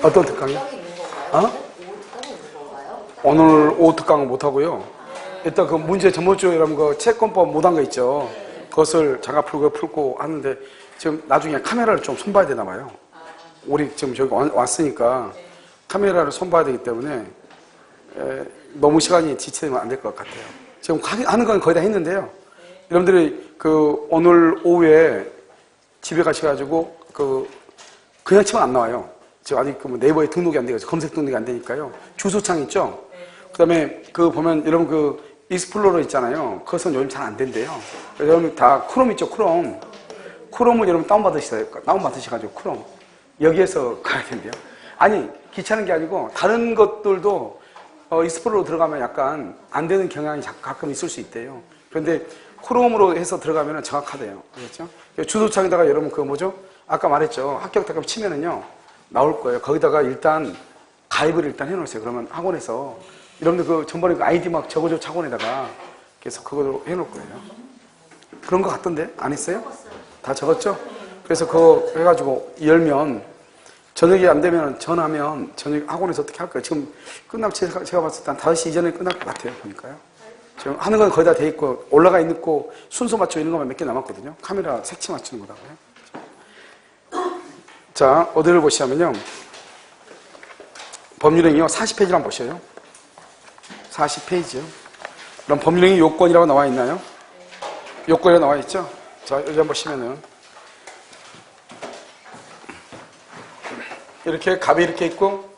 어떤 특강이요? 어? 오늘 오후 특강은 못하고요. 일단 그 문제 전모주의라는 거 채권법 못한 거 있죠. 그것을 잠깐 풀고 하는데 지금 나중에 카메라를 좀 손봐야 되나 봐요. 우리 지금 저기 왔으니까 카메라를 손봐야 되기 때문에 너무 시간이 지체되면 안 될 것 같아요. 지금 하는 건 거의 다 했는데요. 여러분들이 그 오늘 오후에 집에 가셔가지고 그냥 치면 안 나와요. 지금 아직 그 네이버에 등록이 안 돼가지고 검색 등록이 안 되니까요. 주소창 있죠? 그 다음에 보면 여러분 익스플로러 있잖아요. 그것은 요즘 잘 안 된대요. 여러분 다 크롬 있죠? 크롬을 여러분 다운받으셔가지고 크롬. 여기에서 가야 된대요. 아니, 귀찮은 게 아니고 다른 것들도 익스플로러 들어가면 약간 안 되는 경향이 가끔 있을 수 있대요. 그런데 크롬으로 해서 들어가면 정확하대요. 알겠죠? 주소창에다가 여러분 아까 말했죠. 합격닷컴 치면은요, 나올 거예요. 거기다가 일단 가입을 일단 해놓으세요. 그러면 학원에서 여러분들 전번에 아이디 막 적어줘 학원에다가 그래서 그걸로 해놓을 거예요. 그런 거 같던데? 안 했어요? 다 적었죠? 그래서 그거 해가지고 열면 저녁이 안 되면 전화하면 저녁 학원에서 어떻게 할 거예요? 지금 끝나고 제가 봤을 때 한 5시 이전에 끝날 것 같아요. 보니까요. 지금 하는 건 거의 다 돼 있고 올라가 있고 순서 맞춰 있는 것만 몇 개 남았거든요. 카메라 색치 맞추는 거라고요. 자, 어디를 보시냐면요. 법률행위요. 40페이지를 한번 보셔요. 40페이지요. 그럼 법률행위 요건이라고 나와 있나요? 요건이라고 나와 있죠? 자, 여기 한번 보시면은 이렇게 갑이 이렇게 있고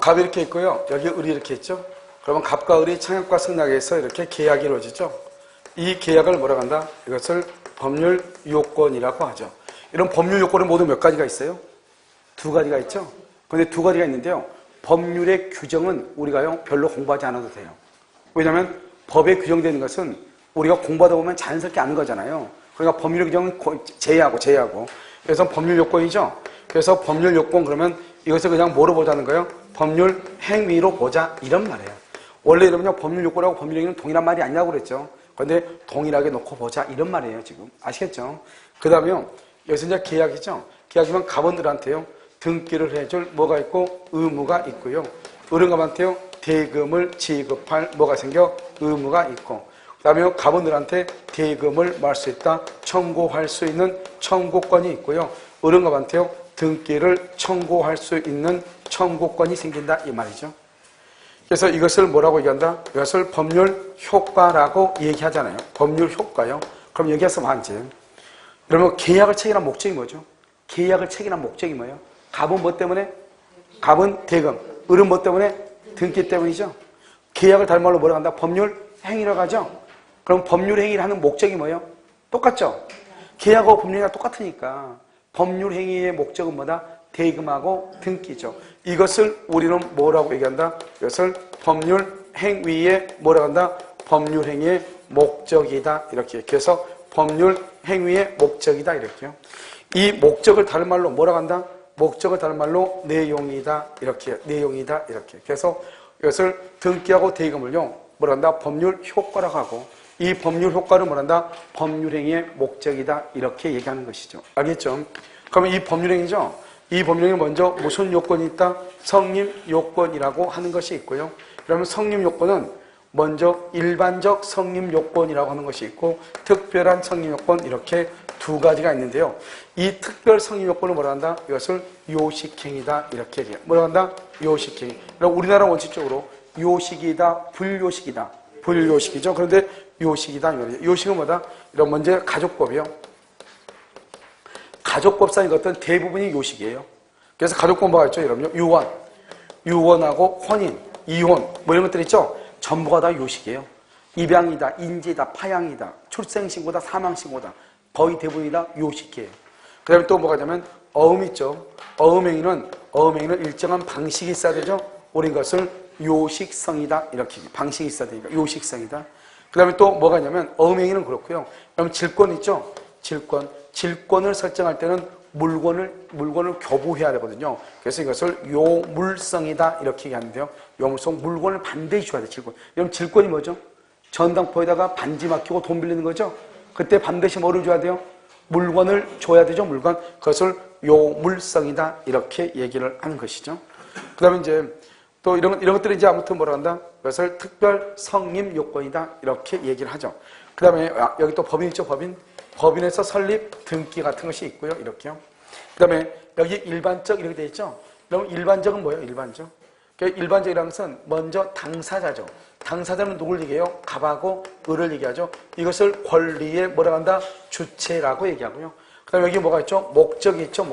갑이 이렇게 있고요. 여기 을이 이렇게 있죠? 그러면 갑과 을이 청약과 승낙에서 이렇게 계약이 이루어지죠? 이 계약을 뭐라고 한다? 이것을 법률 요건이라고 하죠. 이런 법률 요건은 모두 몇 가지가 있어요? 2가지가 있죠? 그런데 2가지가 있는데요. 법률의 규정은 우리가요, 별로 공부하지 않아도 돼요. 왜냐하면 법에 규정되는 것은 우리가 공부하다 보면 자연스럽게 아는 거잖아요. 그러니까 법률의 규정은 제외하고. 그래서 법률 요건이죠. 그래서 법률 요건 그러면 이것을 그냥 뭐로 보자는 거예요? 법률 행위로 보자 이런 말이에요. 원래 이러면요, 법률 요건하고 법률 행위는 동일한 말이 아니라고 그랬죠. 그런데 동일하게 놓고 보자 이런 말이에요. 지금 아시겠죠? 그 다음에요, 여기서 이제 계약이죠. 계약이면 갑원들한테요, 등기를 해줄 뭐가 있고 의무가 있고요. 을은갑한테요, 대금을 지급할 뭐가 생겨 의무가 있고, 그 다음에 갑원들한테 대금을 말 수 있다, 청구할 수 있는 청구권이 있고요. 을은갑한테요, 등기를 청구할 수 있는 청구권이 생긴다 이 말이죠. 그래서 이것을 뭐라고 얘기한다? 이것을 법률 효과라고 얘기하잖아요. 법률 효과요. 그럼 여기에서 뭐한지? 그러면 계약을 체결한 목적이 뭐죠? 계약을 체결한 목적이 뭐예요? 갑은 뭐 때문에? 갑은 대금. 을은 뭐 때문에? 등기 때문이죠. 계약을 다른 말로 뭐라고 한다? 법률 행위라고 하죠. 그럼 법률 행위를 하는 목적이 뭐예요? 똑같죠? 계약하고 법률행위가 똑같으니까 법률 행위의 목적은 뭐다? 대금하고 등기죠. 이것을 우리는 뭐라고 얘기한다? 이것을 법률 행위의 뭐라고 한다? 법률 행위의 목적이다. 이렇게. 그래서 법률 행위의 목적이다. 이렇게요. 이 목적을 다른 말로 뭐라고 한다? 목적을 다른 말로 내용이다. 이렇게. 내용이다. 이렇게. 그래서 이것을 등기하고 대금을요, 뭐라고 한다? 법률 효과라고 하고, 이 법률 효과를 뭐라고 한다? 법률 행위의 목적이다. 이렇게 얘기하는 것이죠. 알겠죠? 그러면 이 법률 행위죠? 이 법률행위 먼저 무슨 요건이 있다? 성립 요건이라고 하는 것이 있고요. 그러면 성립 요건은 먼저 일반적 성립 요건이라고 하는 것이 있고 특별한 성립 요건 이렇게 2가지가 있는데요. 이 특별 성립 요건을 뭐라 한다? 이것을 요식행위다 이렇게 얘기해요. 뭐라 한다? 요식행위. 그럼 우리나라 원칙적으로 요식이다, 불요식이다. 불요식이죠. 그런데 요식이다. 요식은 뭐다? 이런 먼저 가족법이요. 가족법상의 어떤 대부분이 요식이에요. 그래서 가족법 뭐가 있죠? 여러분요. 유언하고 혼인, 이혼 뭐 이런 것들 있죠? 전부가 다 요식이에요. 입양이다, 인지다, 파양이다, 출생신고다, 사망신고다. 거의 대부분이 다 요식이에요. 그 다음에 또 뭐가 있냐면 어음 있죠. 어음행위는 일정한 방식이 있어야 되죠. 우린 것을 요식성이다. 이렇게 방식이 있어야 되니까 요식성이다. 그 다음에 또 뭐가 있냐면 어음행위는 그렇고요. 그다음에 질권 있죠. 질권을 설정할 때는 물건을 교부해야 되거든요. 그래서 이것을 요물성이다 이렇게 얘기하는데요. 요물성, 물건을 반드시 줘야 돼. 질권. 그럼 질권이 뭐죠? 전당포에다가 반지 맡기고 돈 빌리는 거죠. 그때 반드시 뭐를 줘야 돼요? 물건을 줘야 되죠. 물건. 그것을 요물성이다. 이렇게 얘기를 하는 것이죠. 그 다음에 이제 또 이런 것들이 이제 아무튼 뭐라 한다? 그것을 특별 성립 요건이다. 이렇게 얘기를 하죠. 그 다음에 여기 또 법인 있죠. 법인에서 설립 등기 같은 것이 있고요. 이렇게요. 그 다음에 여기 일반적 이렇게 돼 있죠. 그럼 일반적은 뭐예요? 일반적. 일반적이라는 것은 먼저 당사자죠. 당사자는 누굴 얘기해요? 갑하고 을을 얘기하죠. 이것을 권리의 뭐라 한다? 주체라고 얘기하고요. 그 다음에 여기 뭐가 있죠? 목적이 있죠.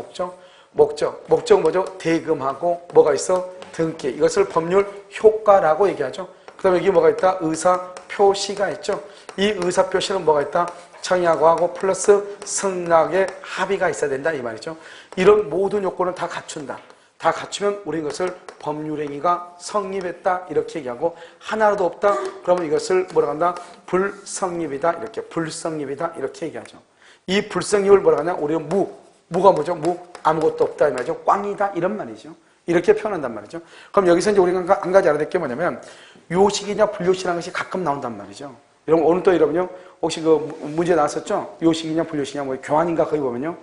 목적은 뭐죠? 대금하고 뭐가 있어? 등기. 이것을 법률 효과라고 얘기하죠. 그 다음에 여기 뭐가 있다? 의사표시가 있죠. 이 의사표시는 뭐가 있다? 청약하고 플러스 승낙의 합의가 있어야 된다. 이 말이죠. 이런 모든 요건을 다 갖춘다. 다 갖추면 우리 이것을 법률행위가 성립했다. 이렇게 얘기하고 하나라도 없다. 그러면 이것을 뭐라 한다? 불성립이다. 이렇게 불성립이다. 이렇게 얘기하죠. 이 불성립을 뭐라 하냐? 우리는 무가 뭐죠? 아무것도 없다. 이 말이죠. 꽝이다. 이런 말이죠. 이렇게 표현한단 말이죠. 그럼 여기서 이제 우리가 한 가지 알아야 될 게 뭐냐면 요식이냐 불요식이라는 것이 가끔 나온단 말이죠. 여러분 오늘 또 여러분요 혹시 그 문제 나왔었죠? 요식이냐 불요식이냐 뭐 교환인가 거기 보면요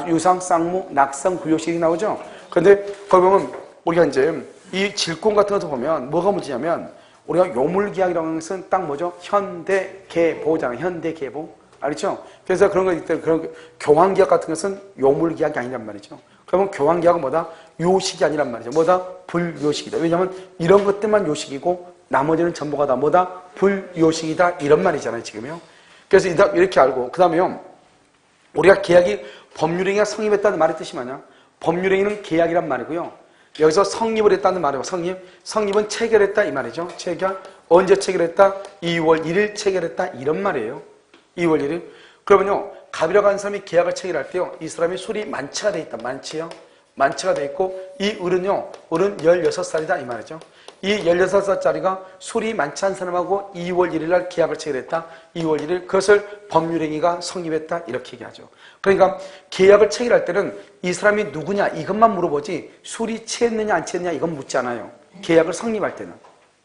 유상 쌍무 낙성 불요식이 나오죠. 그런데 거기 보면 우리가 이제 이 질권 같은 것도 보면 뭐가 문제냐면 우리가 요물계약이라고 하는 것은 딱 뭐죠? 현대계보잖아요. 현대계보 알겠죠? 그래서 그런 거 있을 때 그런 교환계약 같은 것은 요물계약이 아니란 말이죠. 그러면 교환계약은 뭐다? 요식이 아니란 말이죠. 뭐다? 불요식이다. 왜냐하면 이런 것들만 요식이고 나머지는 전부가 다 뭐다? 불요식이다. 이런 말이잖아요. 지금요. 그래서 이렇게 알고 그 다음에요. 우리가 계약이 법률행위가 성립했다는 말의 뜻이 뭐냐? 법률행위는 계약이란 말이고요. 여기서 성립을 했다는 말이고 성립은 체결했다 이 말이죠. 체결. 언제 체결했다? 2월 1일 체결했다 이런 말이에요. 2월 1일. 그러면요. 갑이라고 하는 사람이 계약을 체결할 때요. 이 사람이 술이 만취가 돼 있다. 만취가 돼 있고 이 을은요. 을은 16살이다 이 말이죠. 이 16살짜리가 술이 만취한 사람하고 2월 1일 날 계약을 체결했다. 2월 1일 그것을 법률행위가 성립했다. 이렇게 얘기하죠. 그러니까 계약을 체결할 때는 이 사람이 누구냐 이것만 물어보지 술이 취했느냐 안 취했느냐 이건 묻지 않아요. 계약을 성립할 때는.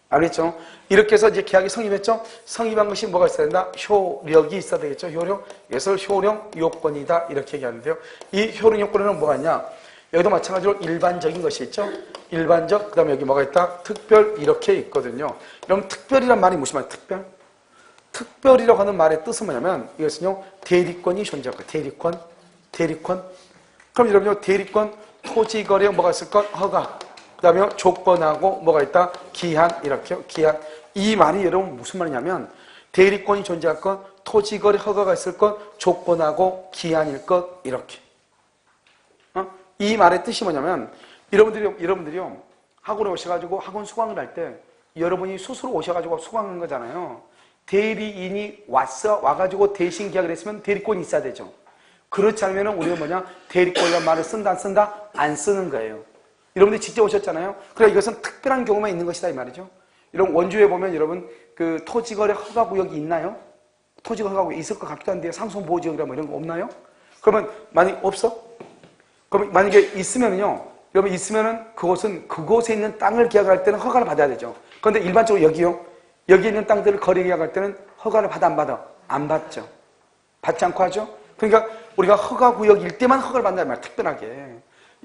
알겠죠? 이렇게 해서 이제 계약이 성립했죠? 성립한 것이 뭐가 있어야 된다? 효력이 있어야 되겠죠? 효력. 이것을 효력 요건이다. 이렇게 얘기하는데요. 이 효력 요건에는 뭐가 있냐? 여기도 마찬가지로 일반적인 것이 있죠? 일반적, 그 다음에 여기 뭐가 있다? 특별, 이렇게 있거든요. 그럼 특별이란 말이 무슨 말이에요? 특별? 특별이라고 하는 말의 뜻은 뭐냐면 이것은요, 대리권이 존재할 거예요. 대리권. 그럼 여러분요, 대리권, 토지거래 뭐가 있을 것? 허가. 그 다음에 조건하고 뭐가 있다? 기한, 이렇게요. 기한. 이 말이 여러분 무슨 말이냐면 대리권이 존재할 것, 토지거래 허가가 있을 것, 조건하고 기한일 것, 이렇게. 이 말의 뜻이 뭐냐면 여러분들이요 학원에 오셔가지고 학원 수강을 할 때 여러분이 스스로 오셔가지고 수강한 거잖아요. 대리인이 와가지고 대신 계약을 했으면 대리권이 있어야 되죠. 그렇지 않으면 우리가 뭐냐? 대리권이라는 말을 쓴다 안 쓴다? 안 쓰는 거예요. 여러분들이 직접 오셨잖아요. 그래 이것은 특별한 경우만 있는 것이다 이 말이죠. 여러분 원주에 보면 여러분 그 토지거래 허가구역이 있나요? 토지거래 허가구역이 있을 것 같기도 한데 상속보호지역이라 뭐 이런 거 없나요? 그러면 만약에 없어? 그럼 만약에 있으면요, 여러분 있으면은 그곳에 있는 땅을 계약할 때는 허가를 받아야 되죠. 그런데 일반적으로 여기 있는 땅들을 거래 계약할 때는 허가를 받아 안 받아? 안 받죠. 받지 않고 하죠. 그러니까 우리가 허가 구역일 때만 허가를 받는다는 말이야. 특별하게.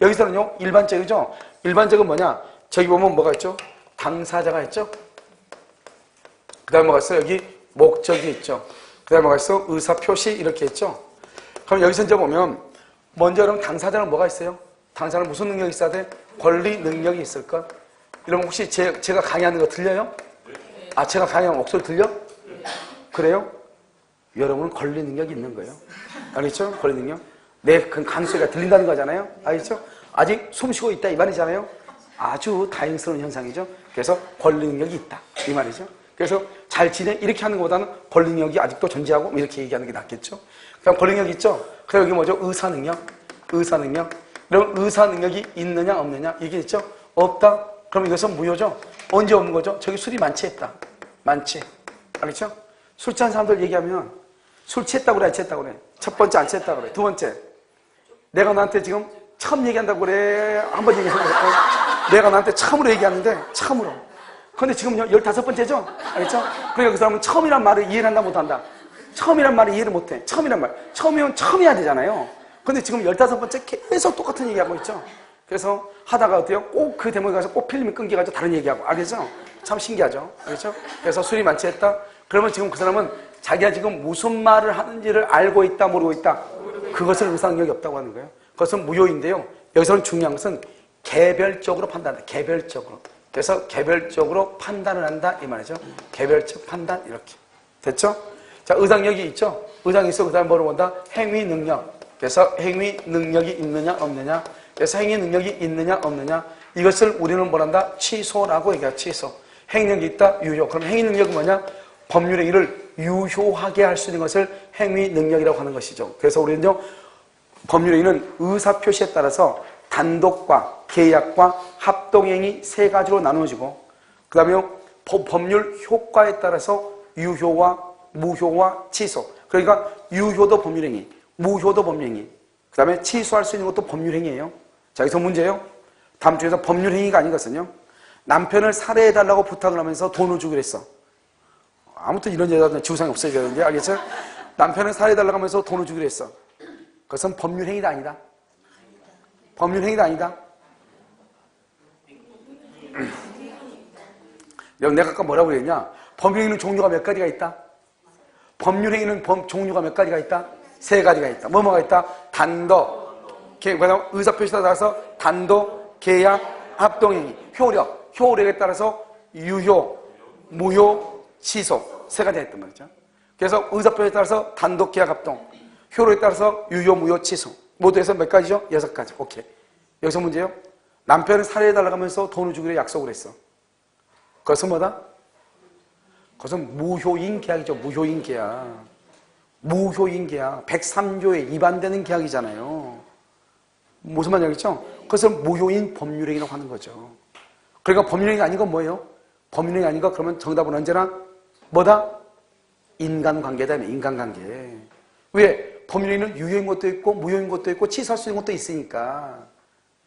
여기서는요 일반적이죠. 일반적은 뭐냐? 저기 보면 뭐가 있죠? 당사자가 있죠. 그 다음에 뭐가 있어? 여기 목적이 있죠. 그 다음에 뭐가 있어? 의사표시 이렇게 있죠. 그럼 여기서 이제 보면 먼저 여러분 당사자는 뭐가 있어요? 당사자는 무슨 능력이 있어야 돼? 권리 능력이 있을 것. 여러분 혹시 제가 강의하는 거 들려요? 아 제가 강의하는 목소리 들려? 그래요? 여러분은 권리 능력이 있는 거예요. 알겠죠? 권리 능력. 내 강소리가 들린다는 거잖아요. 알겠죠? 아직 숨쉬고 있다 이 말이잖아요. 아주 다행스러운 현상이죠. 그래서 권리 능력이 있다 이 말이죠. 그래서 잘 지내 이렇게 하는 것보다는 권리 능력이 아직도 존재하고 이렇게 얘기하는 게 낫겠죠. 그럼 권리 능력 있죠? 그럼 여기 뭐죠? 의사 능력. 그럼 의사 능력이 있느냐 없느냐 이게 있죠? 없다. 그럼 이것은 무효죠. 언제 없는 거죠? 저기 술이 만취했다. 만취. 알겠죠? 술 취한 사람들 얘기하면 술 취했다고 그래 안 취했다고 그래? 첫 번째 안 취했다고 그래. 두 번째 내가 나한테 지금 처음 얘기한다고 그래. 한 번 얘기해서 내가 나한테 처음으로 얘기하는데 처음으로. 근데 지금요, 15번째죠? 알겠죠? 그러니까 그 사람은 처음이란 말을 이해를 한다, 못한다? 처음이란 말을 이해를 못해. 처음이란 말. 처음이면 처음 해야 되잖아요. 근데 지금 15번째 계속 똑같은 얘기하고 있죠? 그래서 하다가 어때요? 꼭 그 대목에 가서 꼭 필름이 끊겨가지고 다른 얘기하고. 알겠죠? 참 신기하죠? 알겠죠? 그래서 술이 만취했다? 그러면 지금 그 사람은 자기가 지금 무슨 말을 하는지를 알고 있다, 모르고 있다? 그것을 의사능력이 없다고 하는 거예요. 그것은 무효인데요. 여기서는 중요한 것은 개별적으로 판단한다. 개별적으로. 그래서 개별적으로 판단을 한다 이 말이죠. 개별적 판단 이렇게. 됐죠? 자, 의상력이 있죠? 의상이 있어 그 다음에 뭐로 본다? 행위 능력. 그래서 행위 능력이 있느냐 없느냐. 그래서 행위 능력이 있느냐 없느냐. 이것을 우리는 뭐란다? 취소라고 얘기해요. 취소. 행력이 있다? 유효. 그럼 행위 능력은 뭐냐? 법률의 일을 유효하게 할 수 있는 것을 행위 능력이라고 하는 것이죠. 그래서 우리는요, 법률의 일은 의사표시에 따라서 단독과 계약과 합동행위 세 가지로 나누어지고, 그 다음에 법률 효과에 따라서 유효와 무효와 취소. 그러니까 유효도 법률행위, 무효도 법률행위, 그 다음에 취소할 수 있는 것도 법률행위예요. 자, 여기서 문제예요. 다음 주에서 법률행위가 아닌 것은요, 남편을 살해해달라고 부탁을 하면서 돈을 주기로 했어. 아무튼 이런 여자는 지구상에 없어야 되는데, 알겠죠? 남편을 살해해달라고 하면서 돈을 주기로 했어. 그것은 법률행위다 아니다? 법률행위가 아니다? 여러분, 내가 아까 뭐라고 그랬냐? 법률행위는 종류가 몇 가지가 있다? 법률행위는 종류가 몇 가지가 있다? 세 가지가 있다. 뭐가 있다? 단독, 의사표시에 따라서 단독, 계약, 합동행위, 효력, 효력에 따라서 유효, 무효, 취소. 세 가지가 있단 말이죠. 그래서 의사표시에 따라서 단독, 계약, 합동, 효력에 따라서 유효, 무효, 취소. 모두 해서 몇 가지죠? 6가지. 오케이. 여기서 문제요. 남편을 살해해달라고 하면서 돈을 주기로 약속을 했어. 그것은 뭐다? 그것은 무효인 계약이죠. 무효인 계약. 무효인 계약. 103조에 위반되는 계약이잖아요. 무슨 말이겠죠? 그것을 무효인 법률행위라고 하는 거죠. 그러니까 법률행위가 아닌 건 뭐예요? 법률행위 아닌 거 그러면 정답은 언제나 뭐다? 인간관계다. 인간관계. 왜? 법률행위는 유효인 것도 있고 무효인 것도 있고 취소할 수 있는 것도 있으니까.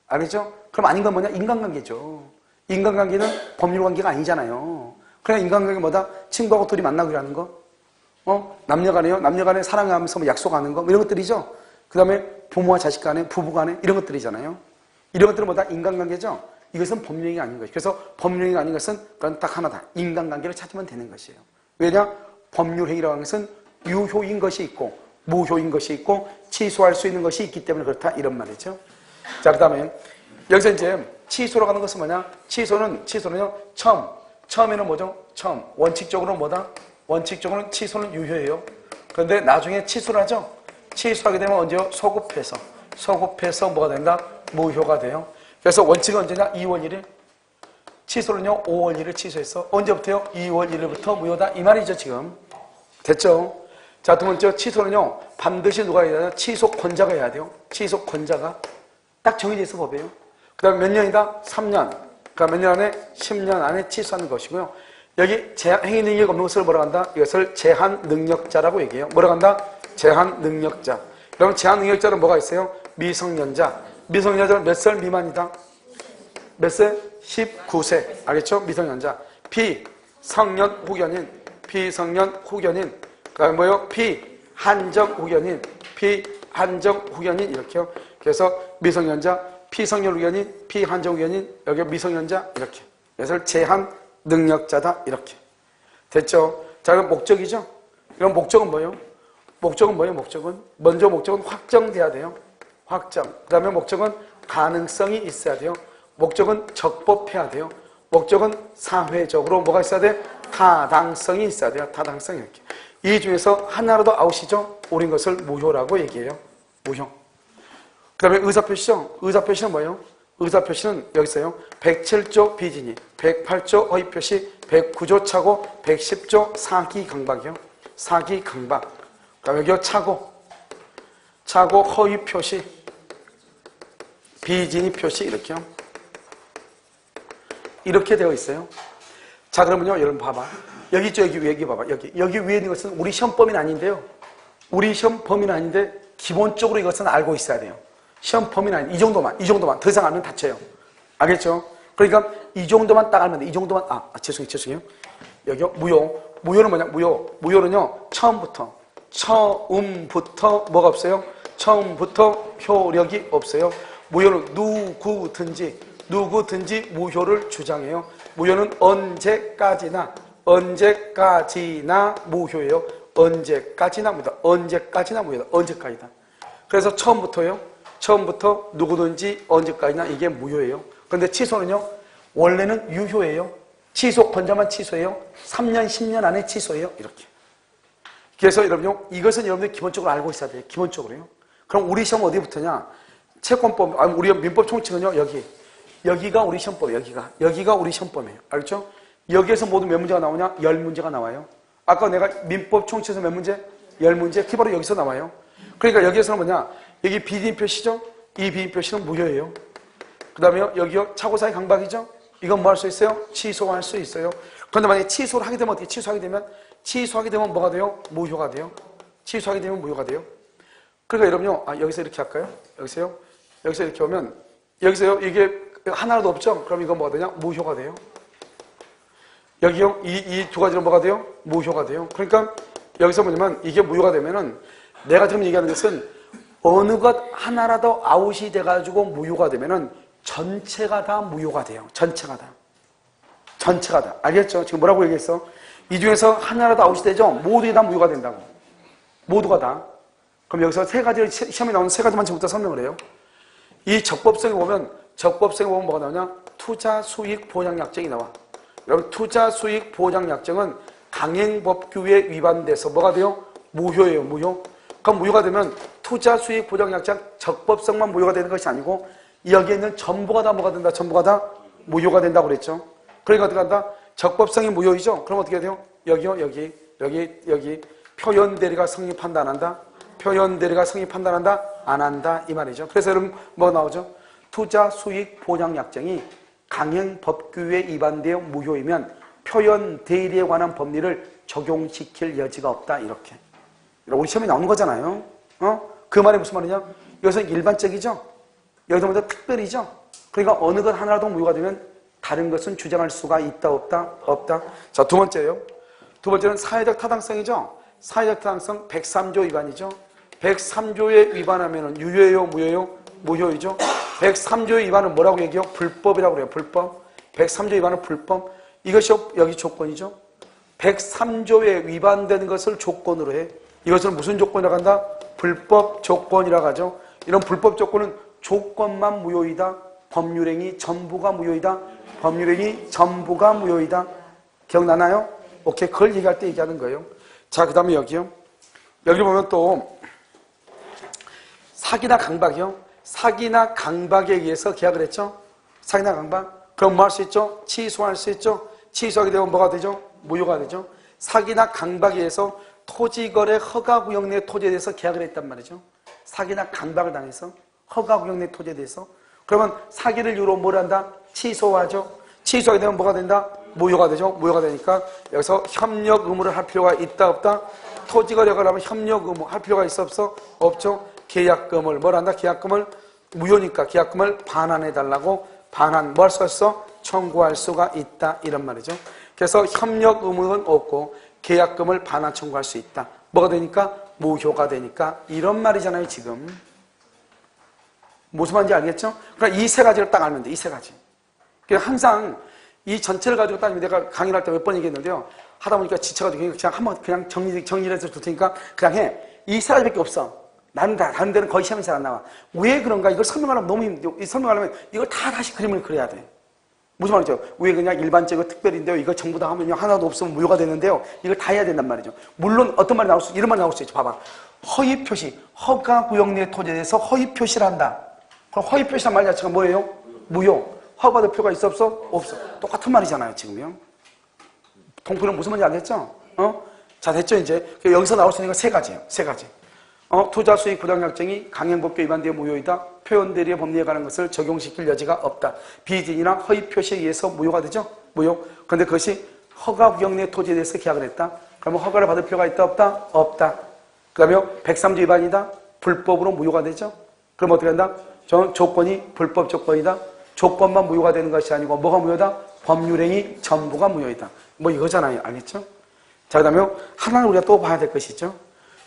알겠죠? 그럼 아닌 건 뭐냐? 인간관계죠. 인간관계는 법률관계가 아니잖아요. 그냥 인간관계가 뭐다? 친구하고 둘이 만나기로 하는 거? 남녀간에요? 남녀간에 사랑하면서 뭐 약속하는 거? 뭐 이런 것들이죠. 그 다음에 부모와 자식 간에, 부부 간에 이런 것들이잖아요. 이런 것들은 뭐다? 인간관계죠. 이것은 법률행위가 아닌 것이죠. 그래서 법률행위가 아닌 것은 그건 딱 하나다. 인간관계를 찾으면 되는 것이에요. 왜냐? 법률행위라고 하는 것은 유효인 것이 있고 무효인 것이 있고 취소할 수 있는 것이 있기 때문에 그렇다 이런 말이죠. 자, 그 다음에 여기서 이제 취소라고 하는 것은 뭐냐? 취소는요, 처음에는 뭐죠? 처음. 원칙적으로는 뭐다? 원칙적으로는 취소는 유효예요. 그런데 나중에 취소를 하죠? 취소하게 되면 언제요? 소급해서. 소급해서 뭐가 된다? 무효가 돼요. 그래서 원칙은 언제냐? 2월 1일. 취소는요, 5월 1일 취소했어. 언제부터요? 2월 1일부터 무효다. 이 말이죠, 지금. 됐죠? 자, 두 번째, 취소는요, 반드시 누가 해야 돼요? 취소권자가 해야 돼요. 취소권자가. 딱 정해져 있어, 법이에요. 그 다음에 몇 년이다? 3년. 그러니까 몇 년 안에? 10년 안에 취소하는 것이고요. 여기 행위 능력이 없는 것을 뭐라고 한다? 이것을 제한 능력자라고 얘기해요. 뭐라고 한다? 제한 능력자. 그러면 제한 능력자는 뭐가 있어요? 미성년자. 미성년자는 몇 살 미만이다? 몇 세? 19세. 알겠죠? 미성년자. 비성년 후견인. 비성년 후견인. 그 다음에 뭐요? 비한정 후견인. 비한정 후견인. 이렇게요. 그래서 미성년자, 피성년 후견인, 피한정 후견인, 여기 미성년자. 이렇게. 그래서 제한 능력자다. 이렇게. 됐죠? 자, 그럼 목적이죠? 그럼 목적은 뭐예요? 목적은 뭐예요? 목적은? 먼저 목적은 확정돼야 돼요. 확정. 그 다음에 목적은 가능성이 있어야 돼요. 목적은 적법해야 돼요. 목적은 사회적으로 뭐가 있어야 돼? 타당성이 있어야 돼요. 타당성이 이렇게. 이 중에서 하나라도 아웃이죠? 옳은 것을 무효라고 얘기해요. 무효. 그 다음에 의사표시죠? 의사표시는 뭐예요? 의사표시는 여기 있어요. 107조 비진이, 108조 허위표시, 109조 착오, 110조 사기강박이요. 사기강박. 그 다음에 여기요. 착오, 허위표시, 비진이 표시 이렇게요. 이렇게 되어 있어요. 자, 그러면요, 여러분 봐봐. 여기 있죠, 여기 봐봐. 여기 위에 있는 것은 우리 시험 범위는 아닌데요. 우리 시험 범위는 아닌데 기본적으로 이것은 알고 있어야 돼요. 시험 범위는 아닌 이 정도만 더 이상 알면 다쳐요. 알겠죠? 그러니까 이 정도만 딱 알면 돼. 이 정도만, 죄송해요. 여기요, 무효. 무효는 뭐냐? 무효는요, 처음부터 뭐가 없어요? 처음부터 효력이 없어요. 무효는 누구든지 무효를 주장해요. 무효는 언제까지나 무효예요. 언제까지나 무효다. 언제까지다. 그래서 처음부터 누구든지 언제까지나 이게 무효예요. 그런데 취소는요, 원래는 유효예요. 취소, 권자만 취소해요. 3년, 10년 안에 취소해요. 이렇게. 그래서 여러분요, 이것은 여러분들이 기본적으로 알고 있어야 돼요. 기본적으로요. 그럼 우리 시험 어디 붙으냐? 채권법, 우리 민법 총칙은요, 여기가 우리 시험법이에요. 여기가 우리 시험법이에요. 알겠죠? 여기에서 모두 몇 문제가 나오냐? 10문제가 나와요. 아까 내가 민법 총칙에서 몇 문제? 10문제. 그게 바로 여기서 나와요. 그러니까 여기에서는 뭐냐? 여기 비인표시죠? 이 비인표시는 무효예요. 그 다음에 여기요, 차고사의 강박이죠? 이건 뭐 할 수 있어요? 취소할 수 있어요. 그런데 만약에 취소를 하게 되면 어떻게? 취소하게 되면 뭐가 돼요? 무효가 돼요. 취소하게 되면 무효가 돼요. 그러니까 여러분요, 여기서 이렇게 할까요? 여기서 이렇게 오면, 여기서요, 이게 하나라도 없죠? 그럼 이건 뭐가 되냐? 무효가 돼요. 여기요, 이 두 가지는 뭐가 돼요? 무효가 돼요. 그러니까 여기서 뭐냐면, 이게 무효가 되면은, 내가 지금 얘기하는 것은 어느 것 하나라도 아웃이 돼가지고 무효가 되면은 전체가 다 무효가 돼요. 전체가 다. 알겠죠? 지금 뭐라고 얘기했어? 이 중에서 하나라도 아웃이 되죠? 모두 다 무효가 된다고. 모두가 다. 그럼 여기서 세 가지, 시험에 나오는 세 가지만 지금부터 설명을 해요. 이 적법성에 보면 뭐가 나오냐? 투자 수익 보장 약정이 나와. 여러분, 투자 수익 보장 약정은 강행법규에 위반돼서 뭐가 돼요? 무효예요, 무효. 그럼 무효가 되면 투자 수익 보장 약정 적법성만 무효가 되는 것이 아니고 여기에 있는 전부가 다 뭐가 된다? 전부가 다 무효가 된다고 그랬죠. 그러니까 어떻게 한다? 적법성이 무효이죠? 그럼 어떻게 돼요? 여기요, 여기. 표현 대리가 성립한다, 안 한다? 표현 대리가 성립한다, 안 한다? 안 한다. 이 말이죠. 그래서 여러분, 뭐가 나오죠? 투자 수익 보장 약정이 강행 법규에 위반되어 무효이면 표현 대리에 관한 법리를 적용시킬 여지가 없다. 이렇게. 우리 시험에 나오는 거잖아요. 그 말이 무슨 말이냐? 여기서는 일반적이죠? 여기서 먼저 특별히죠? 그러니까 어느 것 하나라도 무효가 되면 다른 것은 주장할 수가 있다, 없다? 자, 두 번째요. 두 번째는 사회적 타당성이죠? 사회적 타당성 103조 위반이죠? 103조에 위반하면 유효예요, 무효예요? 무효이죠? 103조의 위반은 뭐라고 얘기해요? 불법이라고 그래요, 불법. 103조 위반은 불법. 이것이 여기 조건이죠? 103조에 위반되는 것을 조건으로 해. 이것을 무슨 조건이라고 한다? 불법 조건이라고 하죠. 이런 불법 조건은 조건만 무효이다. 법률행위 전부가 무효이다. 법률행위 전부가 무효이다. 기억나나요? 오케이. 그걸 얘기할 때 얘기하는 거예요. 자, 그 다음에 여기요. 여기 보면 또 사기나 강박이요. 사기나 강박에 의해서 계약을 했죠. 사기나 강박. 그럼 뭐 할 수 있죠? 취소할 수 있죠. 취소하게 되면 뭐가 되죠? 무효가 되죠. 사기나 강박에 의해서 토지거래 허가구역 내 토지에 대해서 계약을 했단 말이죠. 사기나 강박을 당해서 허가구역 내 토지에 대해서. 그러면 사기를 이유로 뭘 한다? 취소하죠. 취소하게 되면 뭐가 된다? 무효가 되죠. 무효가 되니까 여기서 협력 의무를 할 필요가 있다, 없다? 토지거래를 하면 협력 의무 할 필요가 있어, 없어? 없죠. 계약금을 뭘 한다? 계약금을 무효니까 계약금을 반환해달라고 반환 뭐 할 수 있어? 청구할 수가 있다. 이런 말이죠. 그래서 협력 의무는 없고 계약금을 반환 청구할 수 있다. 뭐가 되니까? 무효가 되니까. 이런 말이잖아요, 지금. 무슨 말인지 알겠죠? 그러니까 이 세 가지를 딱 알면 돼, 이 세 가지. 그냥 항상 이 전체를 가지고 따지면 내가 강의를 할 때 몇 번 얘기했는데요. 하다 보니까 지쳐가지고 그냥 한번 그냥 정리를 해서 줄 테니까 그냥 해. 이 세 가지밖에 없어. 나는 다른 데는 거의 시험에 잘 안 나와. 왜 그런가? 이걸 설명하려면 너무 힘들어. 설명하려면 이걸 다 다시 그림을 그려야 돼. 무슨 말이죠? 왜 그냥 일반적이고 특별인데요. 이거 전부 다 하면요. 하나도 없으면 무효가 되는데요. 이걸 다 해야 된단 말이죠. 물론 어떤 말이 나올 수, 이런 말이 나올 수 있죠. 봐봐. 허위 표시. 허가구역 내 토지에 대해서 허위 표시를 한다. 그럼 허위 표시란 말 자체가 뭐예요? 무효. 허가받을 필요가 있어, 없어? 없어. 똑같은 말이잖아요, 지금요. 동표는 무슨 말인지 알겠죠? 자, 됐죠, 이제. 여기서 나올 수 있는 건 세 가지예요. 세 가지. 투자 수익 부당 약정이 강행법규 위반되어 무효이다. 표현 대리의 법리에 관한 것을 적용시킬 여지가 없다. 비진이나 허위 표시에 의해서 무효가 되죠? 무효. 그런데 그것이 허가구역 내 토지에 대해서 계약을 했다. 그러면 허가를 받을 필요가 있다, 없다? 없다. 그 다음에 103조 위반이다. 불법으로 무효가 되죠? 그럼 어떻게 한다? 저는 조건이 불법 조건이다. 조건만 무효가 되는 것이 아니고 뭐가 무효다? 법률행위 전부가 무효이다. 뭐 이거잖아요. 알겠죠? 자, 그 다음에 하나는 우리가 또 봐야 될 것이 있죠.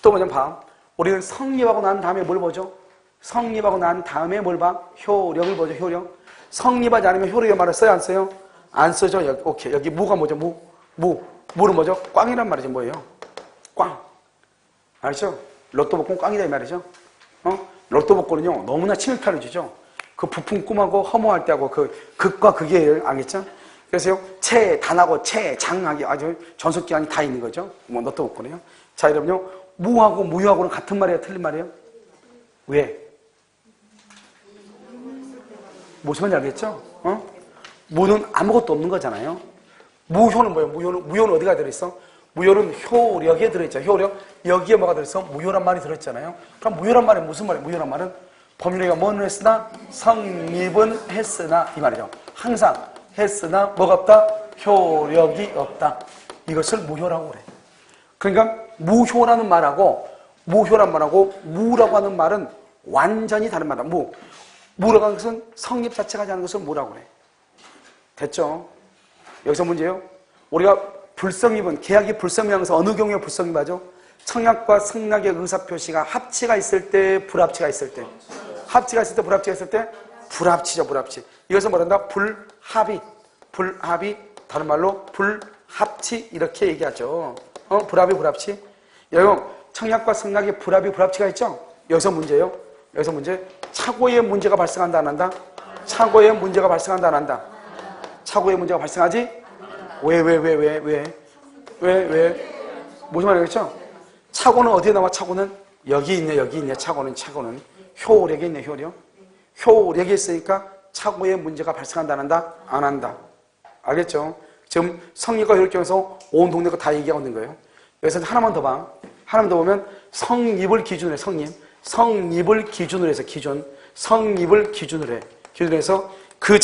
또 뭐냐면 봐. 우리는 성립하고 난 다음에 뭘 보죠? 성립하고 난 다음에 뭘 봐? 효력을 보죠. 효력. 성립하지 않으면 효력의 말을 써요? 안 써요? 안 쓰죠. 여기, 오케이. 여기 무가 뭐죠? 무는 뭐죠? 꽝이란 말이죠. 뭐예요? 꽝. 알죠? 로또 복권 꽝이다 이 말이죠. 로또 복권은요 너무나 침입타를 주죠. 그 부푼 꿈하고 허무할 때하고 그 극과 극이에요. 알겠죠? 그래서요 최단하고 최장하게 아주 전속기한이 다 있는 거죠. 뭐 로또 복권이요. 자, 여러분요 무하고 무효하고는 같은 말이에요? 틀린 말이에요? 왜? 무슨 말인지 알겠죠? 무는 아무것도 없는 거잖아요. 무효는 뭐예요? 무효는 어디가 들어있어? 무효는 효력에 들어있죠. 효력. 여기에 뭐가 들어있어? 무효란 말이 들어있잖아요. 그럼 무효란 말은 무슨 말이에요? 무효란 말은 법률행위가 뭐는 했으나 성립은 했으나 이 말이죠. 항상 했으나 뭐가 없다? 효력이 없다. 이것을 무효라고 그래. 그러니까 무효라는 말하고 무효란 말하고 무라고 하는 말은 완전히 다른 말이다. 무라고 하는 것은 성립 자체가 하지 않는 것을 무라고 그래. 됐죠? 여기서 문제예요. 우리가 불성립은 계약이 불성립하면서 어느 경우에 불성립하죠? 청약과 승낙의 의사표시가 합치가 있을 때, 불합치가 있을 때. 합치가 있을 때, 불합치가 있을 때, 불합치죠, 불합치. 이것은 뭐란다? 불합의. 불합의, 다른 말로 불합치 이렇게 얘기하죠. 불합의, 불합치. 여러분, 청약과 승낙의 불합의, 불합치가 있죠? 여기서 문제예요. 여기서 문제. 착오의 문제가 발생한다, 안 한다? 착오의 문제가 발생한다, 안 한다? 착오의 문제가 발생하지? 왜? 무슨 말이겠죠? 착오는 어디에 나와? 착오는 여기 있네. 착오는 효력에 있네. 효력이 있으니까 착오의 문제가 발생한다, 안 한다? 안 한다. 알겠죠? 지금 성립과 효력 중에서 온 동네가 다 얘기하고 있는 거예요. 여기서 하나만 더 봐. 하나만 더 보면 성립을 기준으로 해. 성립을 기준으로 해서 성립을 기준으로 해. 기준으로 해서 그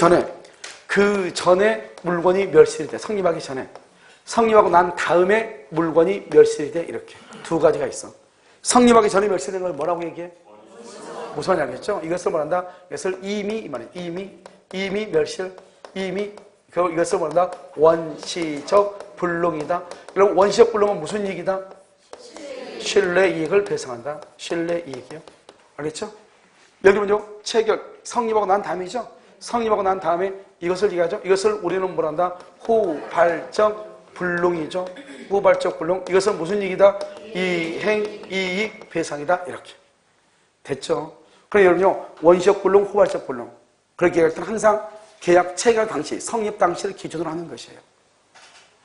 전에 물건이 멸실이 돼. 성립하기 전에. 성립하고 난 다음에 물건이 멸실이 돼. 이렇게. 두 가지가 있어. 성립하기 전에 멸실된 걸 뭐라고 얘기해? 무슨 말인지 알겠죠? 이것을 뭐란다? 이것을 이미, 이 말이에요. 이미 멸실. 이것을 뭐란다? 원시적 불능이다. 그럼 원시적 불능은 무슨 이익이다? 신뢰 이익을 배상한다. 신뢰 이익이요. 알겠죠? 여기 먼저 체결. 성립하고 난 다음이죠? 성립하고 난 다음에 이것을 얘기하죠. 이것을 우리는 뭐란다? 후발적 불능이죠. 후발적 불능. 이것은 무슨 얘기다? 이행, 이익, 배상이다. 이렇게. 됐죠? 그럼 여러분요, 원시적 불능, 후발적 불능. 그렇게 얘기할 때는 항상 계약 체결 당시, 성립 당시를 기준으로 하는 것이에요.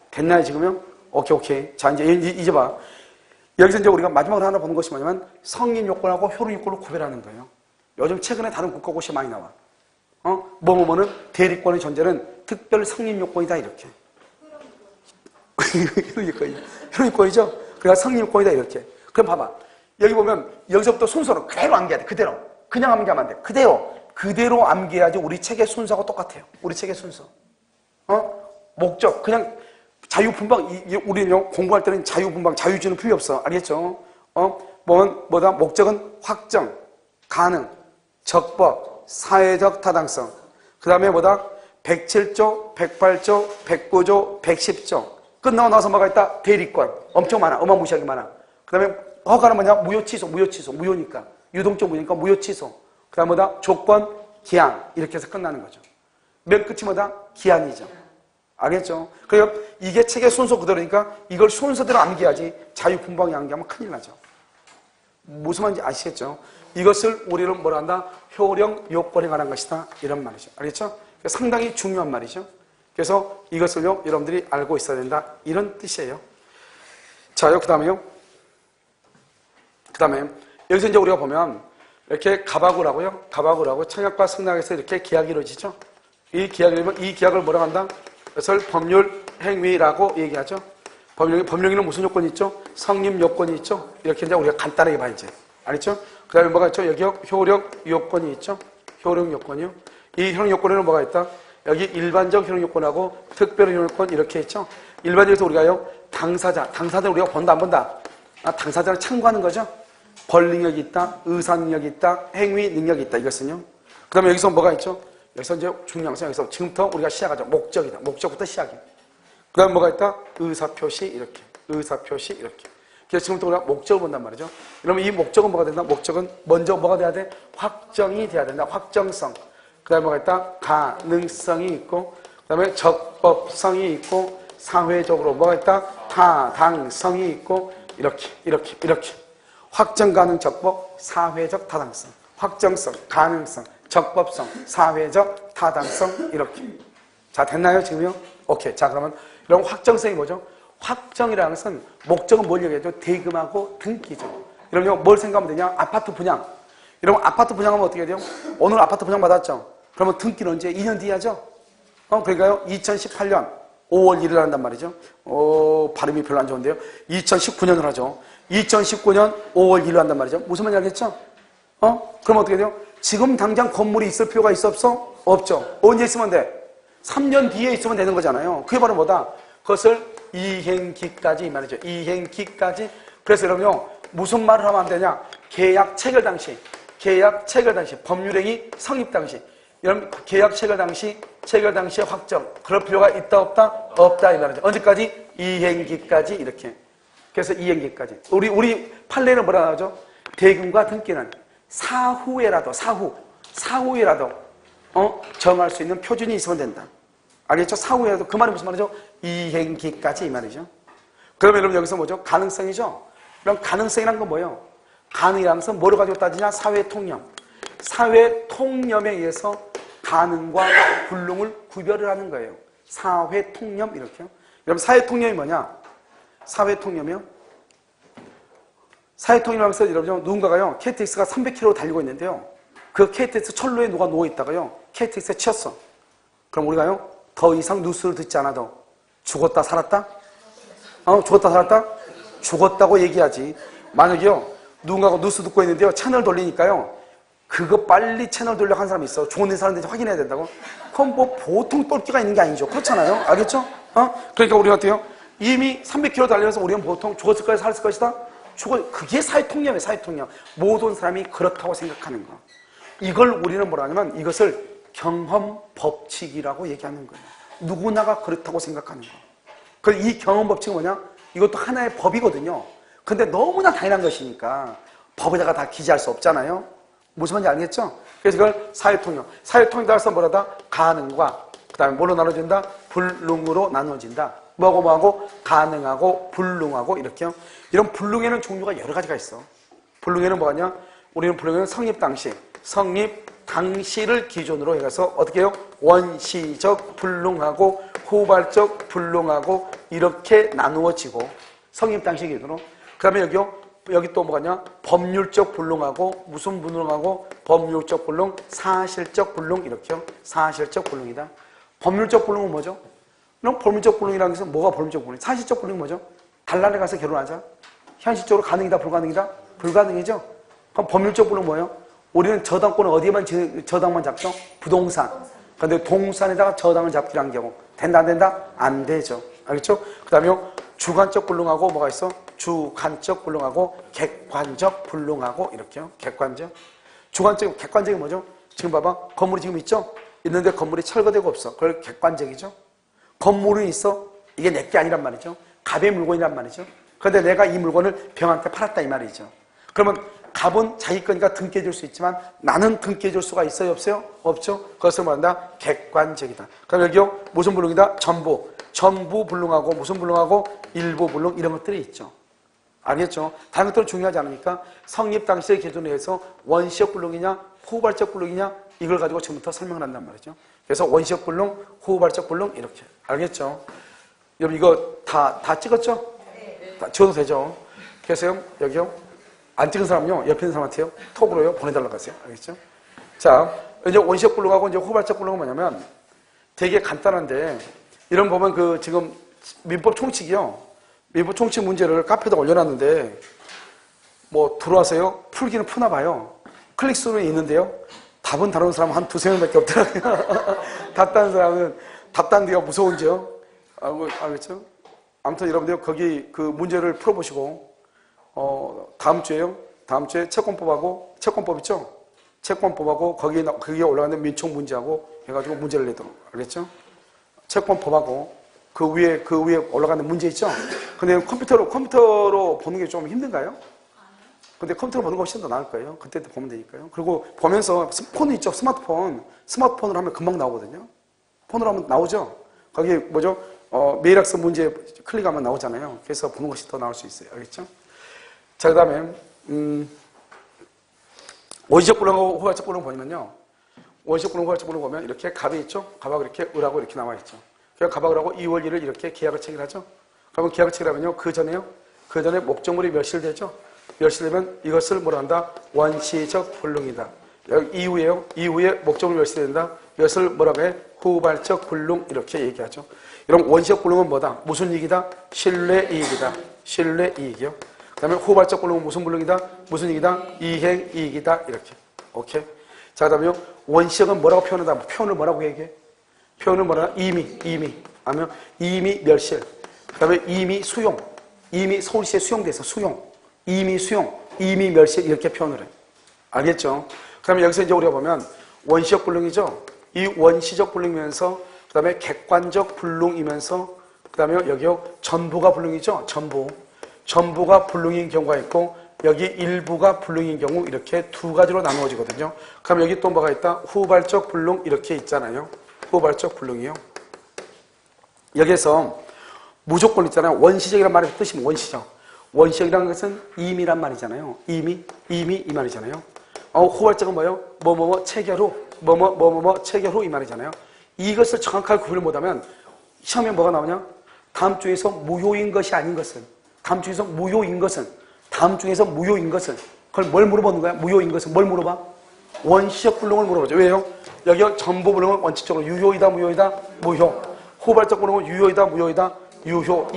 됐나요, 지금요? 오케이. 자, 이제 봐. 여기서 이제 우리가 마지막으로 하나 보는 것이 뭐냐면 성립 요건하고 효력 요건을 구별하는 거예요. 요즘 최근에 다른 국가고시에 많이 나와. 뭐는 대리권의 존재는 특별 성립 요건이다 이렇게. 효력 요건이죠. 그러니까 성립 요건이다 이렇게. 그럼 봐봐. 여기 보면 여기서부터 순서로 그대로 암기해야 돼. 그대로. 그냥 암기하면 안 돼. 그대로 암기해야지 우리 책의 순서하고 똑같아요. 우리 책의 순서. 목적 그냥 자유분방. 우리는 공부할 때는 자유분방, 자유주의는 필요 없어. 알겠죠? 뭐다? 목적은 확정, 가능, 적법, 사회적 타당성. 그 다음에 뭐다? 107조, 108조, 109조, 110조. 끝나고 나서 뭐가 있다? 대리권. 엄청 많아. 어마무시하게 많아. 그 다음에 허가는 뭐냐? 무효취소. 무효니까. 유동적 무효니까 무효취소. 그 다음에 뭐다? 조건, 기한. 이렇게 해서 끝나는 거죠. 맨 끝이 뭐다? 기한이죠. 알겠죠? 그래서 이게 책의 순서 그대로니까 이걸 순서대로 암기하지 자유분방히 암기하면 큰일 나죠. 무슨 말인지 아시겠죠? 이것을 우리는 뭐라 한다? 효력 요건에 관한 것이다. 이런 말이죠. 알겠죠? 상당히 중요한 말이죠. 그래서 이것을요, 여러분들이 알고 있어야 된다. 이런 뜻이에요. 자요, 그 다음에 여기서 이제 우리가 보면 이렇게 갑악을 하고 청약과 승낙에서 이렇게 계약이 이루어지죠. 이 계약을 뭐라 한다? 그것을 법률 행위라고 얘기하죠. 법률행위는 무슨 요건이 있죠? 성립 요건이 있죠. 이렇게 이제 우리가 간단하게 봐야지. 알겠죠? 그 다음에 뭐가 있죠? 여기 효력 요건이 있죠. 효력 요건이요. 이 효력 요건에는 뭐가 있다? 여기 일반적 효력 요건하고 특별 효력 요건 이렇게 있죠. 일반적에서 우리가요, 당사자 우리가 본다 안 본다? 당사자를 참고하는 거죠. 벌 능력이 있다, 의사 능력이 있다, 행위 능력이 있다. 이것은요. 그 다음에 여기서 뭐가 있죠? 여기서 이제 중요한 여기서 지금부터 우리가 시작하죠. 목적이다. 목적부터 시작이에요. 그 다음 뭐가 있다? 의사표시 이렇게. 의사표시 이렇게. 그래서 지금부터 우리가 목적을 본단 말이죠. 그러면 이 목적은 뭐가 된다? 목적은 먼저 뭐가 돼야 돼? 확정이 돼야 된다. 확정성. 그 다음에 뭐가 있다? 가능성이 있고, 그 다음에 적법성이 있고, 사회적으로 뭐가 있다? 타당성이 있고, 이렇게. 확정, 가능, 적법, 사회적 타당성. 확정성, 가능성, 적법성, 사회적 타당성, 이렇게. 자, 됐나요, 지금요? 오케이. 자, 그러면 이런 확정성이 뭐죠? 확정이라는 것은 목적은 뭘 얘기하죠? 대금하고 등기죠. 이러면 뭘 생각하면 되냐? 아파트 분양. 이러면 아파트 분양하면 어떻게 돼요? 오늘 아파트 분양 받았죠? 그러면 등기는 언제? 2년 뒤에 하죠? 그러니까요, 2018년 5월 1일 한단 말이죠. 발음이 별로 안 좋은데요. 2019년을 하죠. 2019년 5월 1일 한단 말이죠. 무슨 말인지 알겠죠? 그럼 어떻게 돼요? 지금 당장 건물이 있을 필요가 있어 없어? 없죠. 언제 있으면 돼? 3년 뒤에 있으면 되는 거잖아요. 그게 바로 뭐다? 그것을 이행기까지 이 말이죠. 이행기까지. 그래서 여러분요, 무슨 말을 하면 안 되냐? 계약 체결 당시, 법률행위 성립 당시, 여러분 계약 체결 당시의 확정. 그럴 필요가 있다 없다? 없다 이 말이죠. 언제까지? 이행기까지 이렇게. 그래서 이행기까지. 우리 판례는 뭐라 하죠? 대금과 등기는 사후에라도 정할 수 있는 표준이 있으면 된다. 알겠죠? 사후에라도 그 말이 무슨 말이죠? 이행기까지 이 말이죠. 그러면 여러분 여기서 뭐죠? 가능성이죠? 그럼 가능성이란 건 뭐예요? 가능이라는 것은 뭐를 가지고 따지냐? 사회통념. 사회통념에 의해서 가능과 불능을 구별을 하는 거예요. 사회통념 이렇게요. 여러분 사회통념이 뭐냐? 사회통념이요? 사회통념이라는 것은 여러분 누군가가요 KTX가 300km 달리고 있는데요. 그 KTX 철로에 누가 누워있다가요 KTX에 치였어. 그럼 우리가요 더 이상 뉴스를 듣지 않아도 죽었다 살았다? 죽었다 살았다? 죽었다고 얘기하지. 만약에요 누군가가 뉴스 듣고 있는데요 채널 돌리니까요 그거 빨리 채널 돌려 한 사람이 있어. 좋은 데 사는지 확인해야 된다고? 그건 뭐 보통 똘끼가 있는 게 아니죠. 그렇잖아요. 알겠죠? 그러니까 우리가 어때요? 이미 300km 달려서 우리는 보통 죽었을 거야 살았을 것이다? 그게 사회통념이에요. 사회통념. 모든 사람이 그렇다고 생각하는 거. 이걸 우리는 뭐라 하냐면 이것을 경험 법칙이라고 얘기하는 거예요. 누구나가 그렇다고 생각하는 거. 그래서 이 경험 법칙은 뭐냐? 이것도 하나의 법이거든요. 근데 너무나 당연한 것이니까 법에다가 다 기재할 수 없잖아요. 무슨 말인지 알겠죠? 그래서 이걸 사회통념. 사회통념에 따라서 뭐라다? 가능과 그 다음에 뭐로 나눠진다? 불능으로 나눠진다. 뭐하고 가능하고 불능하고 이렇게요. 이런 불능에는 종류가 여러 가지가 있어. 불능에는 뭐하냐? 우리는 불능에는 성립 당시를 기준으로 해서 어떻게 해요? 원시적 불능하고 후발적 불능하고 이렇게 나누어지고 성립 당시 기준으로. 그 다음에 여기 또 뭐가냐? 법률적 불능하고 무슨 불능하고 법률적 불능, 사실적 불능 이렇게요. 사실적 불능이다. 법률적 불능은 뭐죠? 그럼 법률적 불능이라는 것은 뭐가 법률적 불능? 사실적 불능은 뭐죠? 달란에 가서 결혼하자. 현실적으로 가능이다 불가능이다? 불가능이죠. 그럼 법률적 불능은 뭐예요? 우리는 저당권을 어디에만 저당만 잡죠? 부동산. 그런데 동산에다가 저당을 잡기로 한 경우 된다 안 된다? 안 되죠. 알겠죠? 그 다음에 주관적 불능하고 뭐가 있어? 주관적 불능하고 객관적 불능하고 이렇게요. 객관적. 객관적이 뭐죠? 지금 봐봐. 건물이 지금 있죠? 있는데 건물이 철거되고 없어. 그걸 객관적이죠. 건물은 있어. 이게 내게 아니란 말이죠. 갑의 물건이란 말이죠. 그런데 내가 이 물건을 병한테 팔았다 이 말이죠. 그러면 갑은 자기 거니까 등기해줄 수 있지만 나는 등기해줄 수가 있어요? 없어요? 없죠. 그것을 말한다. 객관적이다. 그럼 여기요. 무슨 불능이다? 전부 불능하고 무슨 불능하고 일부 불능 이런 것들이 있죠. 알겠죠? 다른 것들은 중요하지 않으니까 성립 당시의 기준에 의해서 원시적 불능이냐 후발적 불능이냐 이걸 가지고 지금부터 설명을 한단 말이죠. 그래서 원시적 불능, 후발적 불능 이렇게. 알겠죠? 여러분 이거 다 찍었죠? 다 찍어도 되죠? 그래서 여기요. 안 찍은 사람은요. 옆에 있는 사람한테요. 톡으로요. 보내달라고 하세요. 알겠죠? 자, 이제 원시적 불능하고 이제 후발적 불능은 뭐냐면 되게 간단한데 이런 보면 그 지금 민법 총칙이요. 민법 총칙 문제를 카페에다 올려놨는데 뭐 들어와서요. 풀기는 푸나 봐요. 클릭수는 있는데요. 답은 다루는 사람은 한 두세 명밖에 없더라고요. 답 따는 사람은 답 따는 데가 무서운지요. 알겠죠? 아무튼 여러분들 거기 그 문제를 풀어보시고 다음 주에 채권법 있죠? 채권법하고 거기에 올라가는 민총 문제하고 해가지고 문제를 내도록. 알겠죠? 채권법하고 그 위에 올라가는 문제 있죠? 근데 컴퓨터로 보는 게 좀 힘든가요? 근데 컴퓨터로 보는 거 훨씬 더 나을 거예요. 그때 보면 되니까요. 그리고 보면서 폰 있죠? 스마트폰으로 하면 금방 나오거든요. 폰으로 하면 나오죠? 거기 뭐죠? 매일학습 문제 클릭하면 나오잖아요. 그래서 보는 것이 더 나을 수 있어요. 알겠죠? 자, 그 다음에 원시적 불능하고 후발적 불능 보면요. 원시적 불능, 후발적 불능 보면 이렇게 갑이 있죠? 갑하고 이렇게 을하고 이렇게 나와 있죠. 그래서 갑하고 을하고 2월 1일 이렇게 계약을 체결하죠? 그러면 계약을 체결하면요. 그 전에 목적물이 멸실되죠? 멸실되면 이것을 뭐라 한다? 원시적 불능이다. 여기 이후에요. 이후에 목적물이 멸실된다. 이것을 뭐라고 해? 후발적 불능 이렇게 얘기하죠. 이런 원시적 불능은 뭐다? 무슨 이익이다? 신뢰이익이다. 신뢰이익이요. 그 다음에 후발적 불능은 무슨 불능이다? 무슨 이익이다? 이행이익이다. 이렇게. 오케이? 자, 그 다음에요. 원시적은 뭐라고 표현한다? 표현을 뭐라고 얘기해? 표현을 뭐라? 이미. 아니면 이미 멸실. 그 다음에 이미 수용. 이미 서울시에 수용돼서 수용. 이미 수용. 이미 멸실. 이렇게 표현을 해. 알겠죠? 그 다음에 여기서 이제 우리가 보면 원시적 불능이죠? 이 원시적 불능이면서 그 다음에 객관적 불능이면서 그 다음에 여기요. 전부가 불능이죠? 전부가 불능인 경우가 있고 여기 일부가 불능인 경우 이렇게 두 가지로 나누어지거든요. 그럼 여기 또 뭐가 있다? 후발적 불능 이렇게 있잖아요. 후발적 불능이요. 여기에서 무조건 있잖아요. 원시적이란 말의 뜻이 원시적. 원시적이라는 것은 임이란 말이잖아요. 임이 이 말이잖아요. 후발적은 뭐예요? 뭐뭐뭐 체결 후, 뭐뭐뭐 체결 후 이 말이잖아요. 이것을 정확하게 구분을 못하면 시험에 뭐가 나오냐? 다음 중에서 무효인 것이 아닌 것은, 다음 중에서 무효인 것은, 다음 중에서 무효인 것은, 그걸 뭘 물어보는 거야? 무효인 것은 뭘 물어봐? 원시적 불능을 물어보죠. 왜요? 여기 전부 불능은 원칙적으로 유효이다, 무효이다, 무효. 후발적 불능은 유효이다, 무효이다, 유효.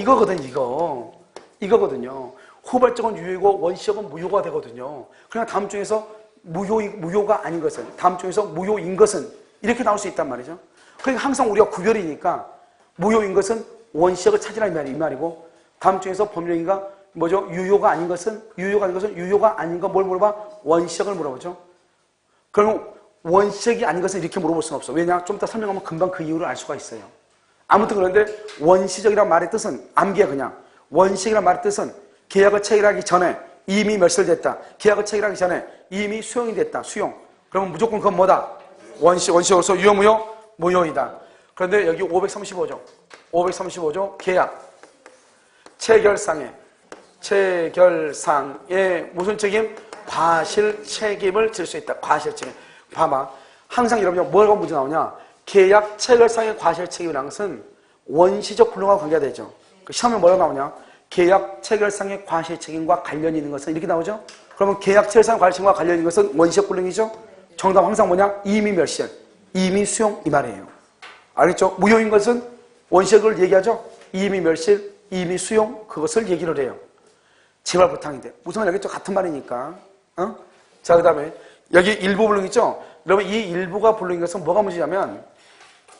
이거거든요. 후발적은 유효이고 원시적은 무효가 되거든요. 그냥 다음 중에서 무효가 아닌 것은, 다음 중에서 무효인 것은 이렇게 나올 수 있단 말이죠. 그러니까 항상 우리가 구별이니까 무효인 것은 원시적을 찾으라 이 말이고 다음 중에서 법령인가 뭐죠? 유효가 아닌 것은 유효가 아닌 거 뭘 물어봐? 원시적을 물어보죠. 그러면 원시적이 아닌 것은 이렇게 물어볼 수는 없어. 왜냐? 좀 이따 설명하면 금방 그 이유를 알 수가 있어요. 아무튼 그런데 원시적이란 말의 뜻은 암기야 그냥. 원시적이란 말의 뜻은 계약을 체결하기 전에 이미 멸실됐다. 계약을 체결하기 전에 이미 수용이 됐다. 수용. 그러면 무조건 그건 뭐다? 원시적으로서 유효, 무효이다. 그런데 여기 535조 계약. 체결상에 무슨 책임? 과실 책임을 질 수 있다. 과실 책임. 봐봐. 항상 여러분 뭐가 문제 나오냐? 계약 체결상의 과실 책임이라는 것은 원시적 불능하고 관계가 되죠. 시험에 뭐가 나오냐? 계약 체결상의 과실 책임과 관련이 있는 것은 이렇게 나오죠? 그러면 계약 체결상의 과실 책임과 관련이 있는 것은 원시적 불능이죠? 정답 항상 뭐냐? 이미 멸실, 이미 수용 이 말이에요. 알겠죠? 무효인 것은 원시적을 얘기하죠? 이미 멸실, 이미 수용 그것을 얘기를 해요. 제발 부탁인데 우선 여기 또 같은 말이니까 자, 그 다음에 여기 일부 불능 있죠? 여러분 이 일부가 불능인 것은 뭐가 문제냐면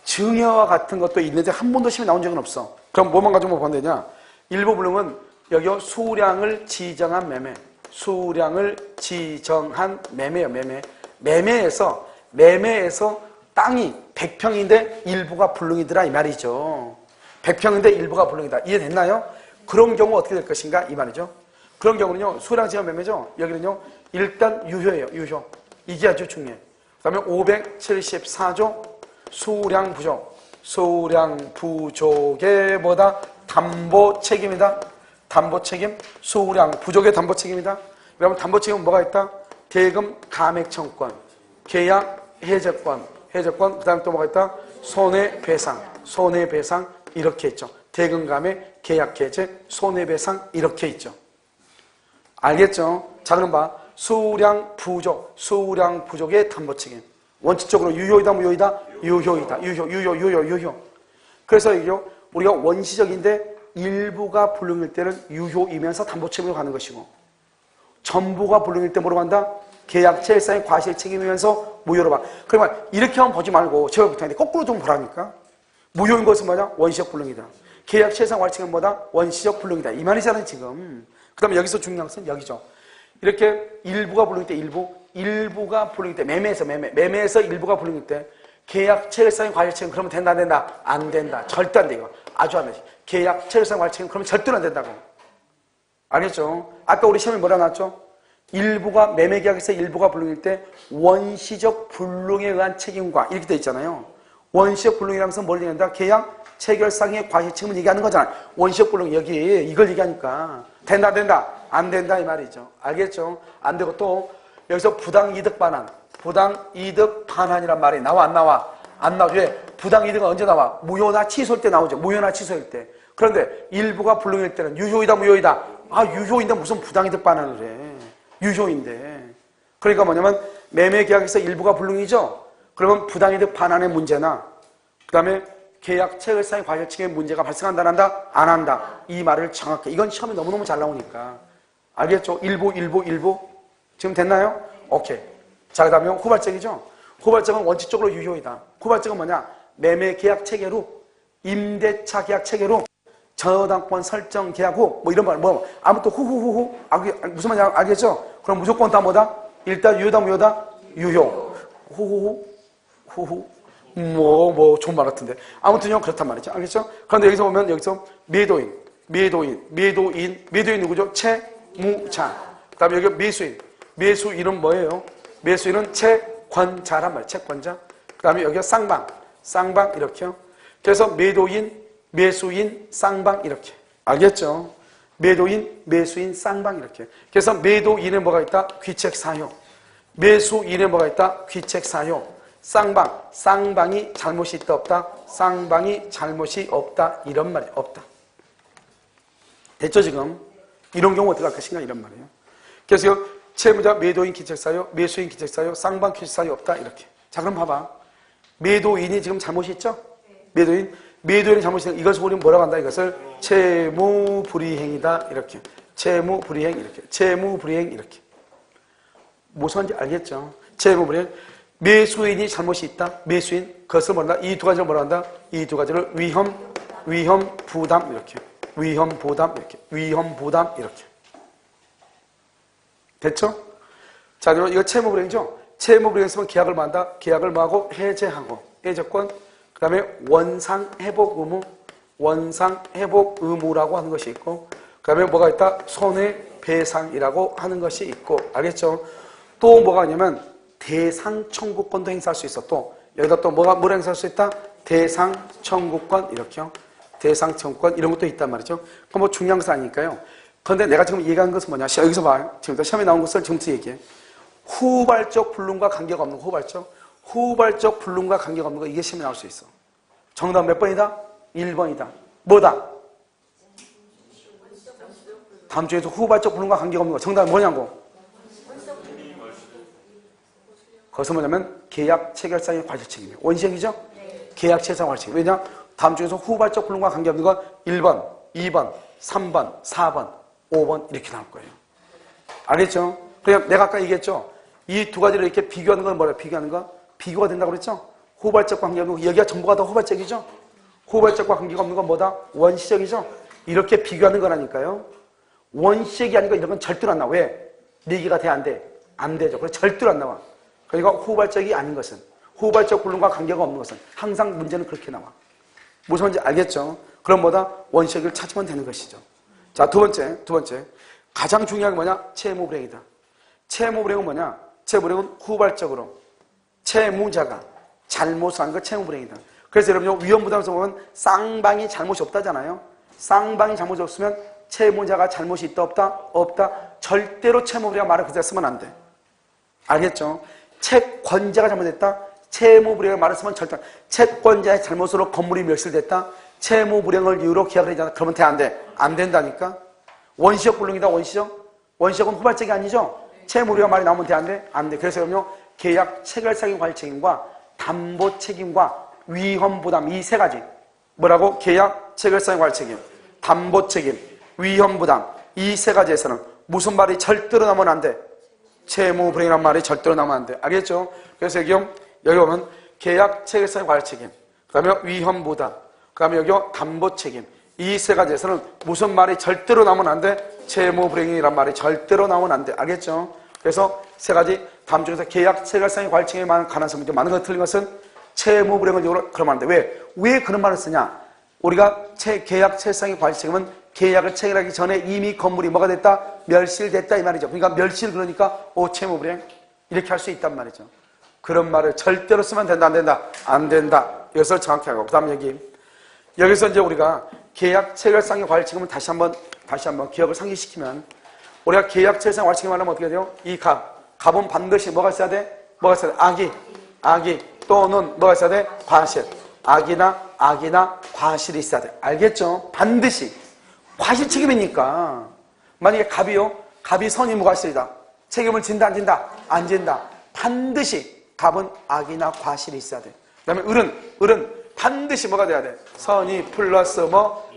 증여와 같은 것도 있는데 한 번도 시험에 나온 적은 없어. 그럼 뭐만 가지고 보면 되냐? 일부 불능은 여기 수량을 지정한 매매, 수량을 지정한 매매예요. 매매에서 땅이 100평인데 일부가 불능이더라 이 말이죠. 100평인데 일부가 불능이다. 이해됐나요? 그런 경우 어떻게 될 것인가 이 말이죠. 그런 경우는요. 수량 지정 매매죠. 여기는요. 일단 유효예요. 유효. 이게 아주 중요해요. 그 다음에 574조 수량 부족의 뭐다? 담보 책임이다. 담보 책임. 수량 부족의 담보 책임이다. 그러면 담보 책임은 뭐가 있다? 대금 감액 청권, 계약 해제권, 그 다음에 또 뭐가 있다? 손해배상 이렇게 있죠. 대금 감액, 계약 해제, 손해배상 이렇게 있죠. 알겠죠? 자, 그럼 봐. 수량 부족의 담보 책임. 원칙적으로 유효이다, 무효이다? 유효이다. 유효. 그래서 이게 우리가 원시적인데 일부가 불능일 때는 유효이면서 담보 책임으로 가는 것이고 전부가 불능일 때 뭐로 간다? 계약 체결상의 과실 책임이면서 무효로 봐. 그러면 이렇게만 보지 말고 제가 부탁인데 거꾸로 좀 보라니까. 무효인 것은 뭐냐? 원시적 불능이다. 계약 체결상 과실 책임은 뭐다? 원시적 불능이다. 이 말이잖아요 지금. 그 다음에 여기서 중요한 것은 여기죠. 이렇게 일부가 불능일 때 일부, 일부가 불능일 때, 매매에서 일부가 불능일 때 계약 체결상의 과실책임 그러면 된다 안 된다? 안 된다. 절대 안 돼. 이거 아주 안 되지. 계약 체결상의 과실책임 그러면 절대로 안 된다고. 알겠죠? 아까 우리 시험에 뭐라 나왔죠? 일부가 매매계약에서 일부가 불능일 때 원시적 불능에 의한 책임과 이렇게 돼 있잖아요. 원시적 불능이라면서 뭘 얘기한다? 계약 체결상의 과실책임을 얘기하는 거잖아. 원시적 불능 여기 이걸 얘기하니까 된다 안 된다? 안 된다 이 말이죠. 알겠죠? 안 되고 또 여기서 부당이득 반환, 부당이득 반환이란 말이 나와 안 나와? 안 나와. 왜? 부당이득은 언제 나와? 무효나 취소일 때 나오죠. 무효나 취소일 때. 그런데 일부가 불능일 때는 유효이다 무효이다? 아 유효인데 무슨 부당이득 반환을 해. 유효인데. 그러니까 뭐냐면 매매계약에서 일부가 불능이죠. 그러면 부당이득 반환의 문제나 그 다음에 계약 체결상의 과실책임의 문제가 발생한다 안 한다? 안 한다. 이 말을 정확히. 이건 시험에 너무너무 잘 나오니까. 알겠죠? 일부. 지금 됐나요? 오케이. 자, 그 다음에 후발적이죠? 후발적은 원칙적으로 유효이다. 후발적은 뭐냐? 매매계약 체결 후, 임대차 계약 체결 후, 저당권 설정 계약 후, 뭐 이런 말, 아무튼 후후후후. 무슨 말인지 알겠죠? 그럼 무조건 다 뭐다? 일단 유효다, 무효다? 유효. 후후. 좋은 말 같은데. 아무튼요, 그렇단 말이죠. 알겠죠? 그런데 여기서 보면, 여기서 매도인 누구죠? 채무자. 그 다음에 여기 매수인은 뭐예요? 매수인은 채권자란 말이에요. 채권자. 그 다음에 여기가 쌍방 이렇게요. 그래서 매수인, 쌍방 이렇게. 알겠죠? 매수인, 쌍방 이렇게. 그래서 매도인에 뭐가 있다? 귀책사유. 매수인에 뭐가 있다? 귀책사유. 쌍방이 잘못이 있다 없다? 쌍방이 잘못이 없다 이런 말이에요. 없다. 됐죠 지금? 이런 경우 어떻게 할 것인가 이런 말이에요. 그래서 채무자 매도인 귀책사유, 매수인 귀책사유, 쌍방 귀책사유 없다 이렇게. 자 그럼 봐봐. 매도인이 지금 잘못이 있죠? 매도인이 잘못이 있는 이것을 우리는 뭐라고 한다? 이것을 채무불이행이다 이렇게. 채무불이행 이렇게. 무슨 말인지 알겠죠? 채무불이행. 매수인이 잘못이 있다. 매수인. 그것을 뭐라 한다? 이 두 가지를 뭐라 한다? 이 두 가지를 위험 부담 이렇게. 위험 부담 이렇게. 됐죠? 자, 그리고 이거 채무불이행이죠? 채무불이행 있으면 계약을 뭐 한다? 계약을 뭐하고? 해제하고. 해제권. 그 다음에 원상회복 의무라고 하는 것이 있고. 그 다음에 뭐가 있다? 손해배상이라고 하는 것이 있고. 알겠죠? 또 뭐가 있냐면 대상 청구권도 행사할 수 있어. 또 여기다 또 뭘 행사할 수 있다? 대상 청구권 이렇게요. 대상 청구권 이런 것도 있단 말이죠. 그럼 뭐 중요한 것은 아니니까요. 그런데 내가 지금 얘기한 것은 뭐냐? 여기서 봐. 지금부터 시험에 나온 것을 지금부터 얘기해. 후발적 불능과 관계가 없는 거. 후발적 불능과 관계가 없는 거. 이게 시험에 나올 수 있어. 정답 몇 번이다? 1번이다. 뭐다? 다음 주에서 후발적 불능과 관계가 없는 거. 정답은 뭐냐고? 그것은 뭐냐면 계약 체결상의 과실책임이에요. 원시적이죠? 계약 체결상 과실책임. 왜냐? 다음 중에서 후발적 불능과 관계없는 건 1번, 2번, 3번, 4번, 5번 이렇게 나올 거예요. 알겠죠? 그냥 내가 아까 얘기했죠? 이 두 가지를 이렇게 비교하는 건 뭐예요? 비교가 된다고 그랬죠? 후발적과 관계없는 거. 여기가 전부가 다 후발적이죠? 후발적과 관계가 없는 건 뭐다? 원시적이죠? 이렇게 비교하는 거라니까요. 원시적이 아니고 이런 건 절대로 안 나와. 왜? 얘기가 돼? 안 돼? 안 되죠. 그래서 절대로 안 나와. 그러니까 후발적이 아닌 것은, 후발적 불능과 관계가 없는 것은 항상 문제는 그렇게 나와. 무슨 말인지 알겠죠? 그럼 뭐다? 원시적을 찾으면 되는 것이죠. 자, 두 번째. 가장 중요한 게 뭐냐? 채무불이행이다. 채무불이행은 뭐냐? 채무불이행은 후발적으로 채무자가 잘못을 한 거 채무불이행이다. 그래서 여러분 위험부담에서 보면 쌍방이 잘못이 없다잖아요. 쌍방이 잘못이 없으면 채무자가 잘못이 있다 없다? 절대로 채무불이행 말을 그대로 쓰면 안 돼. 알겠죠? 채권자가 잘못했다? 채무불이행을 말을 쓰면 절대 채권자의 잘못으로 건물이 멸실됐다? 채무불이행을 이유로 계약을 했잖아. 그러면 돼? 안 돼? 안 된다니까? 원시적 불능이다. 원시적은 후발적이 아니죠? 채무불이행 말이 나오면 돼? 안 돼? 안 돼. 그래서 그럼요 계약 체결상의 과실책임과 담보 책임과 위험 부담 이 세 가지 뭐라고? 계약 체결상의 과실책임, 담보 책임, 위험 부담 이 세 가지에서는 무슨 말이 절대로 나오면 안 돼? 채무불이행이란 말이 절대로 나오면 안 돼. 알겠죠? 그래서 여기 보면 계약 체결상의 과실책임, 그 다음에 위험 부담, 그 다음에 여기 담보 책임 이 세 가지에서는 무슨 말이 절대로 나오면 안 돼? 채무불이행이란 말이 절대로 나오면 안 돼. 알겠죠? 그래서 세 가지 다음 중에서 계약 체결상의 관청에 많은 가능성이 많은 것 틀린 것은 채무불이행을 이유로 그런 말인데 왜 그런 말을 쓰냐? 우리가 계약 체결상의 관청은 계약을 체결하기 전에 이미 건물이 뭐가 됐다? 멸실됐다 이 말이죠. 그러니까 멸실 그러니까 채무불이행 이렇게 할 수 있단 말이죠. 그런 말을 절대로 쓰면 된다 안 된다? 안 된다. 이것을 정확히 하고 그 다음 여기서 이제 우리가 계약 체결상의 관청을 다시 한번 기억을 상기시키면 우리가 계약 체결상 관청을 말하면 어떻게 돼요? 이 갑은 반드시 뭐가 있어야 돼? 뭐가 있어야 돼? 악이 또는 뭐가 있어야 돼? 과실. 악이나 과실이 있어야 돼. 알겠죠? 반드시. 과실 책임이니까. 만약에 갑이 선이 무과실이다. 책임을 진다 안 진다? 안 진다. 반드시 갑은 악이나 과실이 있어야 돼. 그 다음에 을은 반드시 뭐가 돼야 돼? 선이 플러스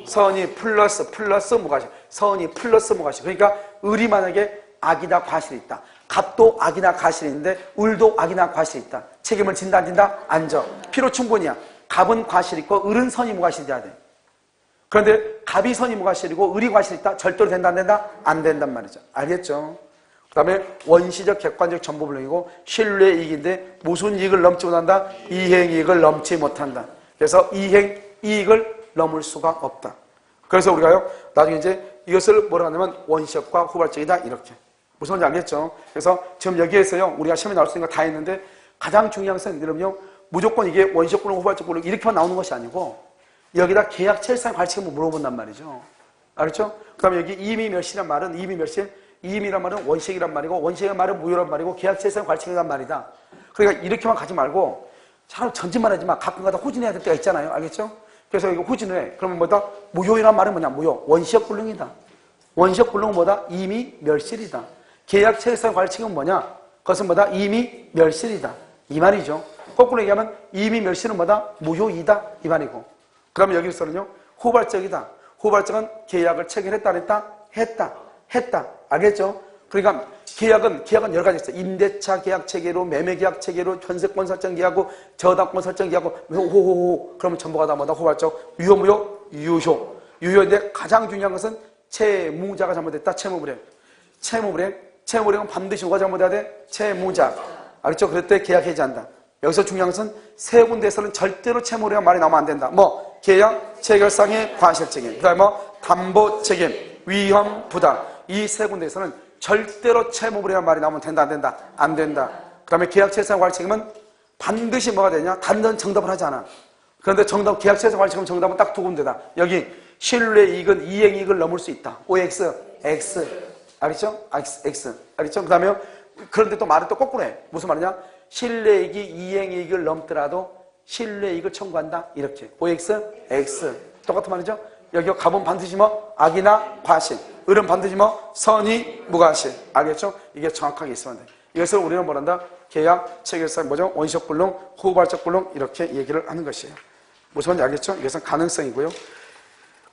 선이 플러스 무과실. 선이 플러스 무과실. 그러니까 을이 만약에 악이나 과실이 있다. 갑도 악이나 과실이 있는데 을도 악이나 과실이 있다. 책임을 진다 안 진다? 안 져. 필요 충분이야. 갑은 과실이 있고 을은 선이 무과실이 돼야 돼. 그런데 갑이 선이 무과실이고 을이 과실이 있다? 절대로 된다 안 된다? 안 된단 말이죠. 알겠죠? 그 다음에 원시적 객관적 전부불능이고 신뢰이익인데 무슨 이익을 넘지 못한다? 이행이익을 넘지 못한다. 그래서 이행이익을 넘을 수가 없다. 그래서 우리가요 나중에 이제 이것을 뭐라 하냐면 원시적과 후발적이다 이렇게. 무슨 말인지 알겠죠? 그래서 지금 여기에서요 우리가 시험에 나올 수 있는 거 다 했는데 가장 중요한 것은 여러분요 무조건 이게 원시적 불능, 후발적 불능 이렇게만 나오는 것이 아니고 여기다 계약 체결상 관청을 물어본단 말이죠. 알았죠? 그 다음에 여기 이미 멸실이란 말은 이임이란 말은 원시적이란 말이고 원시적이란 말은 무효란 말이고 계약 체결상 관청이란 말이다. 그러니까 이렇게만 가지 말고 참 전진만 하지 마. 가끔가다 후진해야 될 때가 있잖아요. 알겠죠? 그래서 이거 후진을 해. 그러면 뭐다? 무효이란 말은 뭐냐? 무효. 원시적 불능이다. 원시적 불능은 뭐다? 이미 멸실이다. 계약 체결상 관청은 뭐냐? 그것은 뭐다? 이미 멸실이다. 이 말이죠. 거꾸로 얘기하면 이미 멸실은 뭐다? 무효이다. 이 말이고. 그 다음에 여기서는요. 후발적이다. 후발적은 계약을 체결했다 안 했다? 했다. 알겠죠? 그러니까 계약은 여러 가지 있어요. 임대차 계약 체계로, 매매 계약 체계로, 현세권 설정 계약하고, 저당권 설정 계약하고, 호호호. 그러면 전부가 다 뭐다? 후발적. 유효. 유효인데 가장 중요한 것은 채무자가 잘못했다. 채무불이행은 반드시 누가 잘못해야 돼? 채무자. 알겠죠? 그럴 때 계약 해지한다. 여기서 중요한 것은 세 군데에서는 절대로 채무불이행 말이 나오면 안 된다. 계약 체결상의 과실 책임, 그 다음에 담보 책임, 위험 부담. 이 세 군데에서는 절대로 채무불이행 말이 나오면 된다, 안 된다? 안 된다. 그 다음에 계약 체결상 과실 책임은 반드시 뭐가 되냐? 단전 정답을 하지 않아. 그런데 계약 체결상 과실 책임 정답은 딱 두 군데다. 여기 신뢰이익은 이행이익을 넘을 수 있다. OX, X. 알겠죠? X. 알겠죠? 그 다음에 그런데 또 말은 또 거꾸로 해. 무슨 말이냐? 신뢰이익이 이행이익을 넘더라도 신뢰이익을 청구한다. 이렇게. OX, X. 똑같은 말이죠? 여기 갑은 반드시 악이나 과실. 을은 반드시 선이 무과실. 알겠죠? 이게 정확하게 있으면 돼. 이것을 우리는 뭐란다? 계약, 체결상, 원시적 불능, 후발적 불능 이렇게 얘기를 하는 것이에요. 무슨 말인지 알겠죠? 이것은 가능성이고요.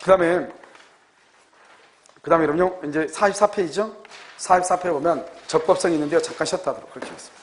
그 다음에 여러분요, 이제 44페이지죠? 44페이지 보면 적법성이 있는데요. 잠깐 쉬었다 하도록 그렇게 하겠습니다.